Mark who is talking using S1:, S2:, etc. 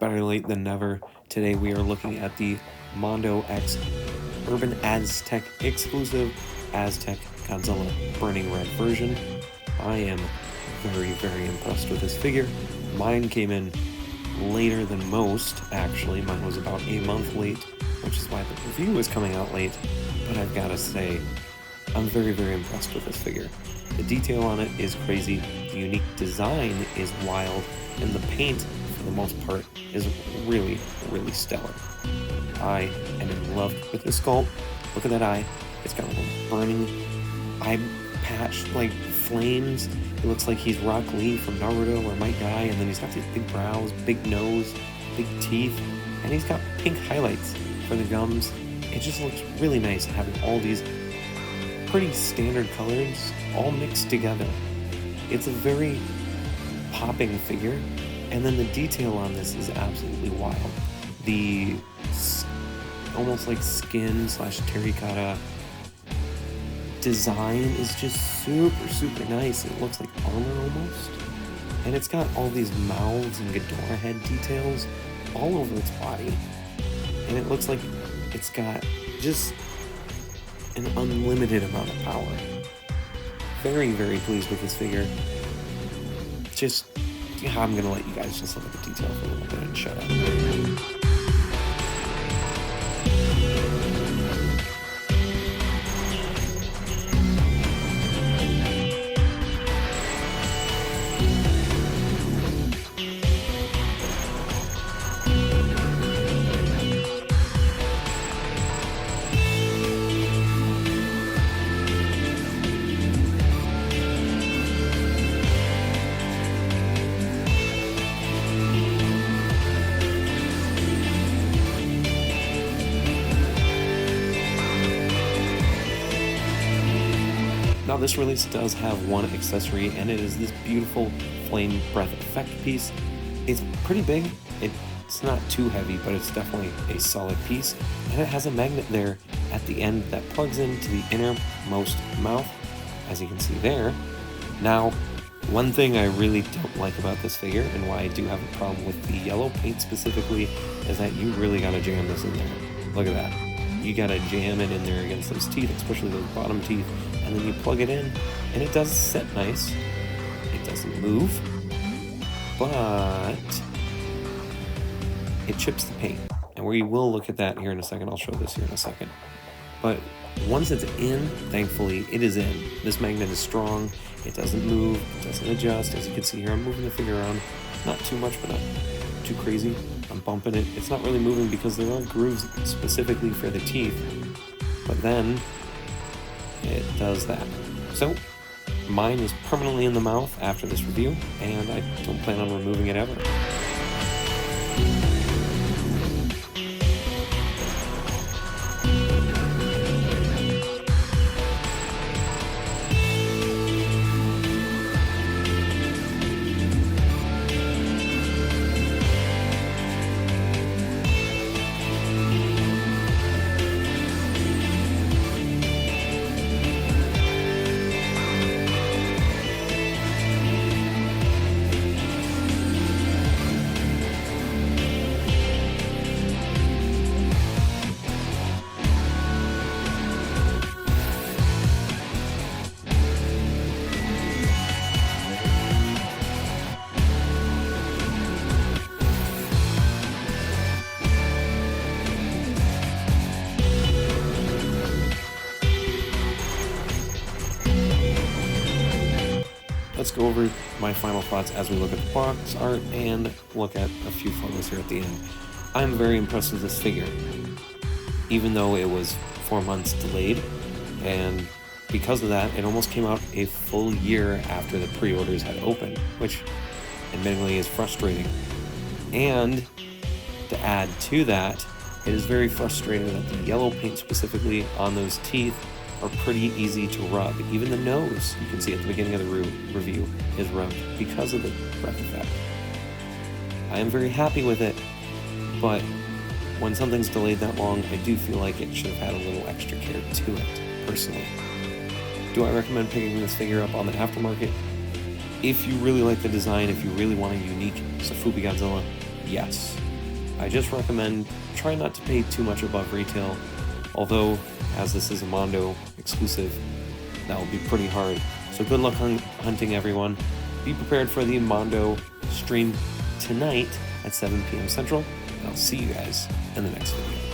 S1: Better late than never. Today we are looking at the Mondo X Urban Aztec exclusive Aztec Godzilla Burning Red version. I am very impressed with this figure. Mine came in later than most, actually. Mine was about a month late, which is why the review is coming out late. But I've got to say, I'm very impressed with this figure. The detail on it is crazy, the unique design is wild, and the paint, for the most part, is really stellar. I am in love with this sculpt. Look at that eye. It's got a little burning eye patch, like flames. It looks like he's Rock Lee from Naruto or Might Guy, and then he's got these big brows, big nose, big teeth, and he's got pink highlights for the gums. It just looks really nice having all these pretty standard colors all mixed together. It's a very popping figure, and then the detail on this is absolutely wild. The almost like skin / terracotta design is just super nice. It looks like armor almost, and it's got all these mouths and Ghidorah head details all over its body, and it looks like it's got just an unlimited amount of power. Very pleased with this figure. Just, yeah, I'm gonna let you guys just look at the detail for a little bit and shut up. Now this release does have one accessory, and it is this beautiful flame breath effect piece. It's pretty big, it's not too heavy, but it's definitely a solid piece, and it has a magnet there at the end that plugs into the innermost mouth, as you can see there. Now, one thing I really don't like about this figure, and why I do have a problem with the yellow paint specifically, is that you really gotta jam this in there. Look at that. You gotta jam it in there against those teeth, especially those bottom teeth, and then you plug it in, and it does set nice. It doesn't move, but it chips the paint, and we will look at that here in a second. I'll show this here in a second. But once it's in, thankfully, it is in. This magnet is strong. It doesn't move. It doesn't adjust. As you can see here, I'm moving the figure around. Not too much, but not too crazy. I'm bumping it. It's not really moving because there are grooves specifically for the teeth. But then it does that. So mine is permanently in the mouth after this review, and I don't plan on removing it ever. Let's go over my final thoughts as we look at the box art and look at a few photos here at the end. I'm very impressed with this figure, even though it was 4 months delayed, and because of that, it almost came out a full year after the pre-orders had opened, which admittedly is frustrating. And to add to that, it is very frustrating that the yellow paint specifically on those teeth are pretty easy to rub. Even the nose, you can see at the beginning of the review, is rubbed because of the breath effect. I am very happy with it, but when something's delayed that long, I do feel like it should have had a little extra care to it, personally. Do I recommend picking this figure up on the aftermarket? If you really like the design, if you really want a unique Sofubi Godzilla, yes. I just recommend try not to pay too much above retail, although as this is a Mondo exclusive, that will be pretty hard. So good luck hunting, everyone. Be prepared for the Mondo stream tonight at 7 p.m. Central. I'll see you guys in the next video.